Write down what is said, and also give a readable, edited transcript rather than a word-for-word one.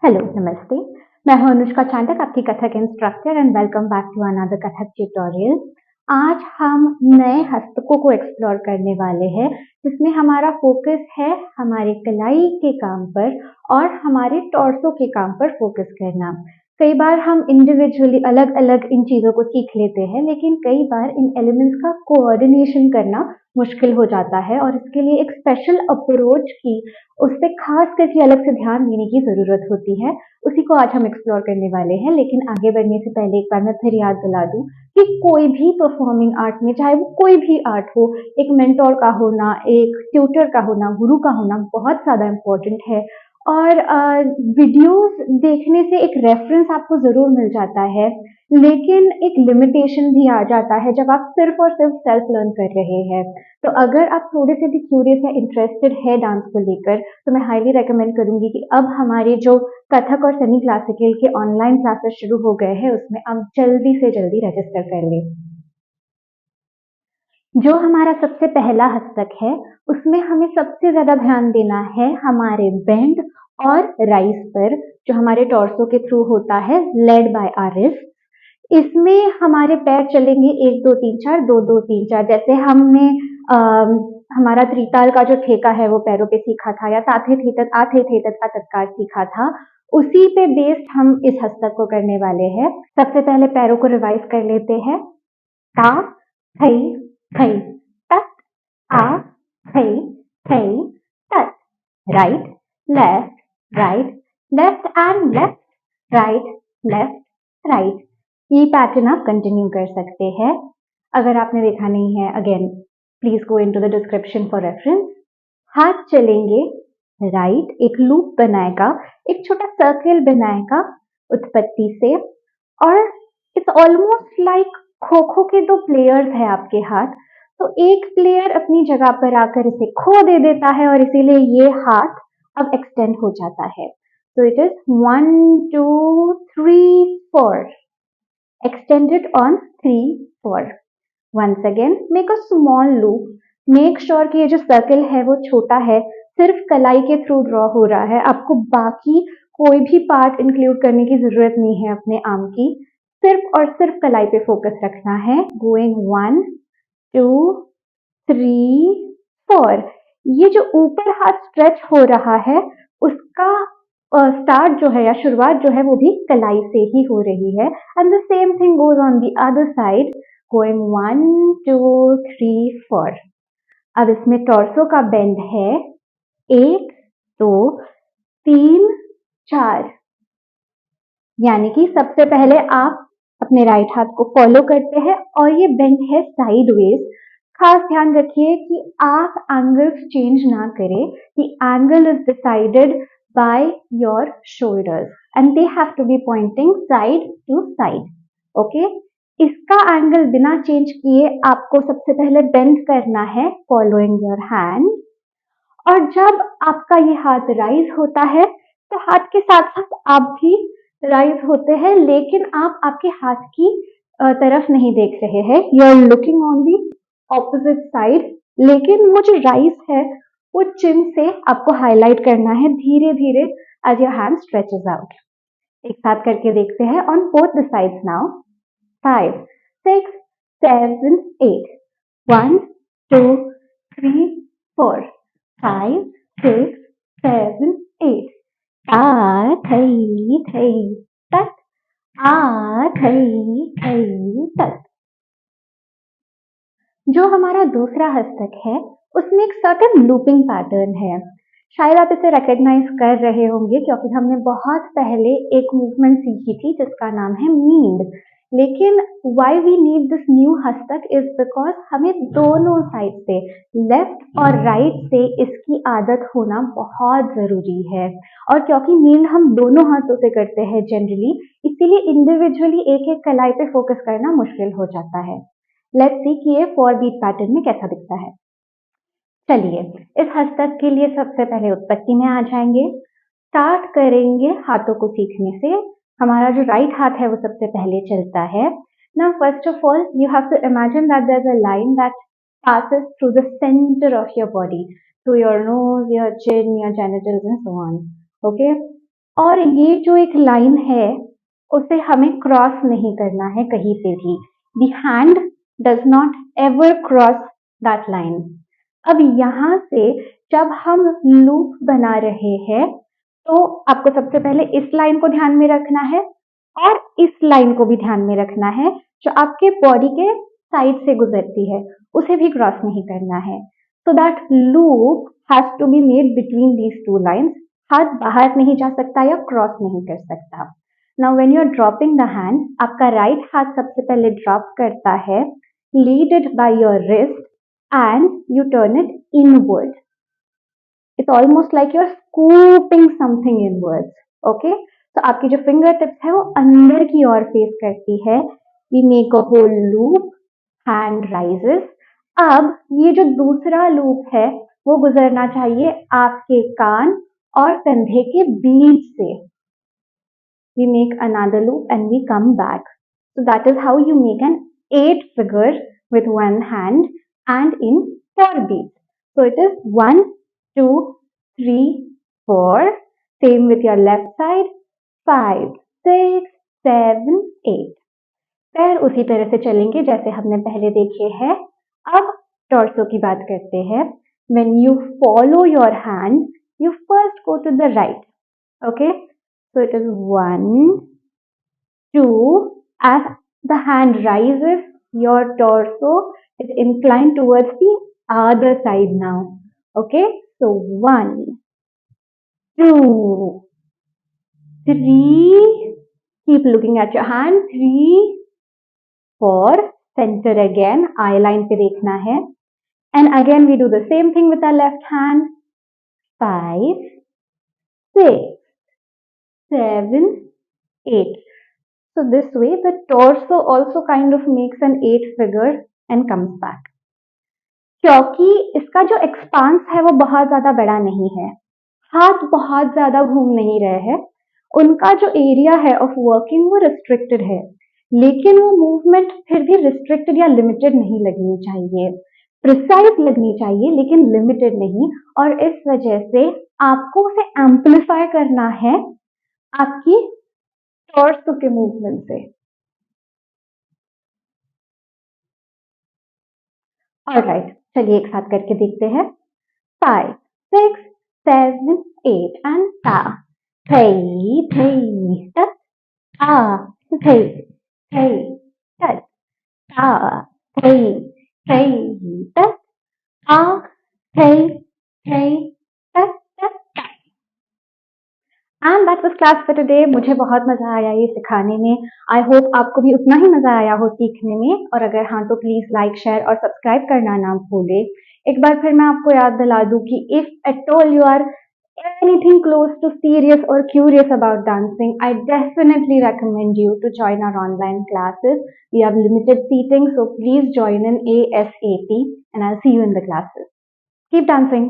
Hello, नमस्ते। मैं हूँ अनुष्का चांडक, आपकी Kathak instructor and welcome back to another Kathak tutorial. आज हम नए हस्तकों को एक्सप्लोर करने वाले हैं, जिसमें हमारा फोकस है हमारे कलाई के काम पर और हमारे टॉर्सो के काम पर फोकस करना। कई बार हम इंडिविजुअली अलग-अलग इन चीज़ों को सीख लेते हैं, लेकिन कई बार इन एलिमेंट्स का कोऑर्डिनेशन करना मुश्किल हो जाता है और इसके लिए एक स्पेशल अप्रोच की उस पे खास करके अलग से ध्यान देने की ज़रूरत होती है। उसी को आज हम एक्सप्लोर करने वाले हैं, लेकिन आगे बढ़ने से पहले एक बार मैं फिर याद दिला दूँ कि कोई भी परफॉर्मिंग आर्ट में, चाहे वो कोई भी आर्ट हो, एक मेंटर का होना, एक ट्यूटर का होना, गुरु का होना बहुत ज़्यादा इम्पोर्टेंट है। और वीडियोज़ देखने से एक रेफ़रेंस आपको ज़रूर मिल जाता है, लेकिन एक लिमिटेशन भी आ जाता है जब आप सिर्फ़ और सिर्फ़ सेल्फ लर्न कर रहे हैं। तो अगर आप थोड़े से भी क्यूरियस या इंटरेस्टेड है डांस को लेकर, तो मैं हाईली रेकमेंड करूँगी कि अब हमारे जो कथक और सेमी क्लासिकल के ऑनलाइन क्लासेस शुरू हो गए हैं, उसमें आप जल्दी से जल्दी रजिस्टर कर लें। जो हमारा सबसे पहला हस्तक है, उसमें हमें सबसे ज़्यादा ध्यान देना है हमारे बेंड और राइज़ पर, जो हमारे टॉर्सो के थ्रू होता है, लेड बाय आवर रिस्ट। इसमें हमारे पैर चलेंगे 1 2 3 4 2 2 3 4, जैसे हमने हमारा त्रिताल का जो ठेका है वो पैरों पे सीखा था, या ताथे थेतत आथे थेतत का तत्कार सीखा था, उसी पे बेस्ड हम इस हस्तक को करने वाले हैं। सबसे पहले पैरों को रिवाइज कर लेते हैं। ता थई थई तत, आ थई थई तत, right left left and left right. ये पैटर्न आप कंटिन्यू कर सकते हैं। अगर आपने देखा नहीं है, again please go into the description for reference. हाथ चलेंगे राइट, एक लूप बनाएगा, एक छोटा सर्कल बनाएगा उत्पत्ति से, और it's almost like kho kho के 2 प्लेयर्स हैं आपके हाथ, तो एक प्लेयर अपनी जगह पर आकर इसे खो दे देता है और इसीलिए ये हाथ अब एक्सटेंड हो जाता है। So it is 1 2 3 4 extended on 3 4. Once again make a small loop. Make sure कि ये जो सर्कल है वो छोटा है, सिर्फ कलाई के थ्रू ड्रॉ हो रहा है, आपको बाकी कोई भी पार्ट इंक्लूड करने की जरूरत नहीं है अपने आर्म की, सिर्फ और सिर्फ कलाई पे फोकस रखना है। गोइंग 1 2 3 4। ये जो ऊपर हाथ स्ट्रेच हो रहा है, उसका स्टार्ट जो है या शुरुआत जो है वो भी कलाई से ही हो रही है, and the same thing goes on the other side, going 1 2 3 4। अब इसमें टॉर्सो का बेंड है 1 2 3 4, यानी कि सबसे पहले आप अपने राइट हाथ को फॉलो करते हैं और ये बेंड है साइडवेज। खास ध्यान रखिए कि आप एंगल्स चेंज ना करें। The angle is decided by your shoulders and they have to be pointing side to side. Okay, इसका एंगल बिना चेंज किए आपको सबसे पहले बेंड करना है फॉलोइंग योर हैंड, और जब आपका ये हाथ राइज होता है तो हाथ के साथ साथ आप भी राइज होते हैं, लेकिन आप आपके हाथ की तरफ नहीं देख रहे हैं, you are looking on the opposite side, लेकिन वो जो राइज है वो चिन से आपको हाईलाइट करना है धीरे धीरे as your hand stretches out. एक साथ करके देखते हैं on both the sides now. 5 6 7 8, 1 2 3 4 5 6 7 8। आ थई थई तत, आ थई थई तत। जो हमारा दूसरा हस्तक है, उसमें एक सर्टेन लूपिंग पैटर्न है। शायद आप इसे रिकॉग्नाइज कर रहे होंगे क्योंकि हमने बहुत पहले एक मूवमेंट सीखी थी जिसका नाम है मींड। लेकिन why we need this new हस्तक इज बिकॉज हमें दोनों साइड से, लेफ्ट और राइट से, इसकी आदत होना बहुत जरूरी है। और क्योंकि मींड हम दोनों हाथों से करते हैं जनरली, इसीलिए इंडिविजुअली एक एक कलाई पे फोकस करना मुश्किल हो जाता है। लेट्स सी कि ये 4 बीट पैटर्न में कैसा दिखता है। चलिए, इस हस्तक के लिए सबसे पहले उत्पत्ति में आ जाएंगे। स्टार्ट करेंगे हाथों को सीखने से। हमारा जो राइट हाथ है वो सबसे पहले चलता है। Now first of all you have to imagine that there is a line that passes through the center of your body, through your nose, your chin, your genitals and so on. Okay, और ये जो एक line है उसे हमें cross नहीं करना है कहीं पे भी। The hand does not ever cross that line. अब यहाँ से जब हम लूप बना रहे हैं तो आपको सबसे पहले इस लाइन को ध्यान में रखना है और इस लाइन को भी ध्यान में रखना है जो आपके बॉडी के साइड से गुजरती है, उसे भी क्रॉस नहीं करना है। So that loop has to be made between these two lines. हाथ बाहर नहीं जा सकता या क्रॉस नहीं कर सकता। Now when you are dropping the hand, आपका राइट हाथ सबसे पहले ड्रॉप करता है, lead it by your wrist and you turn it inward. It's almost like you're scooping something inwards. Okay? तो आपकी जो फिंगर टिप्स है वो अंदर की ओर फेस करती है। We make a whole loop, hand rises. अब ये जो दूसरा लूप है वो गुजरना चाहिए आपके कान और कंधे के बीच से। We make another loop and we come back. So that is how you make an 8 figure with one hand and in 4 beats. So it is 1, 2, 3, 4. Same with your left side. 5, 6, 7, 8. पैर उसी तरह से चलेंगे जैसे हमने पहले देखे हैं। अब टॉर्सो की बात करते हैं। When you follow your hand, you first go to the right. Okay? So it is 1, 2. As the hand rises, your torso is inclined towards the other side now. Okay? So 1, 2, 3. Keep looking at your hand. 3, 4. Center again. Eye line पे देखना है. And again we do the same thing with our left hand. 5, 6, 7, 8. So this way the torso also kind of makes an 8 figure and comes back. क्योंकि इसका जो expanse है वो बहुत ज्यादा बड़ा नहीं है, हाथ बहुत ज्यादा घूम नहीं रहे हैं, उनका जो एरिया है ऑफ वर्किंग वो रिस्ट्रिक्टेड है, लेकिन वो मूवमेंट फिर भी रिस्ट्रिक्टेड या लिमिटेड नहीं लगनी चाहिए, प्रिसाइज लगनी चाहिए लेकिन लिमिटेड नहीं। और इस वजह से आपको उसे एम्पलीफाई करना है आपकी टॉर्सो के मूवमेंट से। ऑलराइट, चलिए एक साथ करके देखते हैं। 5, 6, 7, 8 एंड ता थई थई तत ता थई थई तत ता थई थई तत ता थई थई तत तत ता। And that was class for today. मुझे बहुत मजा आया ये सिखाने में। आई होप आपको भी उतना ही मजा आया हो सीखने में, और अगर हाँ तो प्लीज लाइक, शेयर और सब्सक्राइब करना ना भूले। एक बार फिर मैं आपको याद दिला दूं कि if at all you are anything close to serious or curious about dancing, I definitely recommend you to join our online classes. We have limited seating, so please join in ASAP, and I'll see you in the classes. Keep dancing.